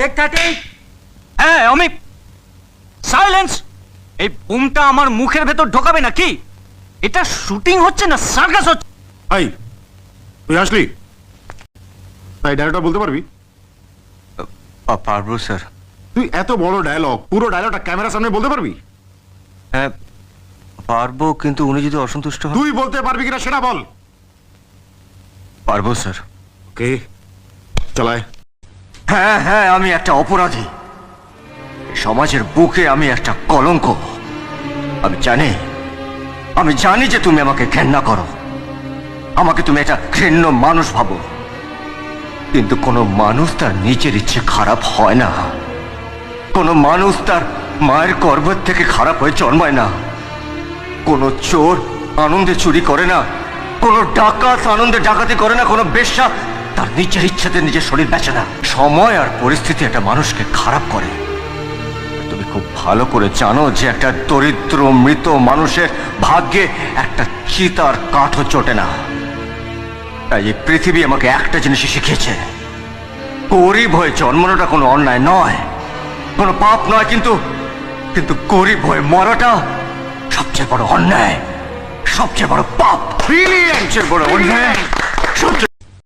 Take 30। হ্যাঁ আমি silence. এই বুমটা আমার মুখের ভেতর ঢোকাবে নাকি? এটা শুটিং হচ্ছে না সার্কাস হচ্ছে? এই তুই আসলি, তাই ডায়লগটা বলতে পারবি? পারবো স্যার। তুই এত বড় ডায়লগ, পুরো ডায়লগটা ক্যামেরার সামনে বলতে পারবি? হ্যাঁ পারবো, কিন্তু উনি যদি অসন্তুষ্ট হন। তুই বলতে পারবি কিনা সেটা বল। পারবো স্যার। ওকে চালায়। হ্যাঁ হ্যাঁ, আমি একটা অপরাধী, সমাজের বুকে আমি একটা কলঙ্ক। আমি জানি যে তুমি আমাকে ঘেন্না করো, আমাকে তুমি একটা ঘৃণ্য মানুষ ভাবো, কিন্তু কোনো মানুষ তার নিজের ইচ্ছে খারাপ হয় না। কোনো মানুষ তার মায়ের গর্ভের থেকে খারাপ হয়ে জন্মায় না। কোনো চোর আনন্দে চুরি করে না, কোনো ডাকাত আনন্দে ডাকাতি করে না, কোনো বেশ্যা তার নিজের ইচ্ছাতে নিজের শরীর বেচে না। সময় আর পরিস্থিতি একটা মানুষকে খারাপ করে। তুমি খুব ভালো করে জানো যে একটা দরিদ্র মৃত মানুষের ভাগ্যে একটা চিতার কাঠও চটে না। তাই এই পৃথিবী আমাকে একটা জিনিসই শিখিয়েছে, গরিব হয়ে জন্মানোটা কোনো অন্যায় নয়, কোনো পাপ নয়, কিন্তু গরিব হয়ে মরাটা সবচেয়ে বড় অন্যায়, সবচেয়ে বড় পাপ, সবচেয়ে বড় অন্যায়।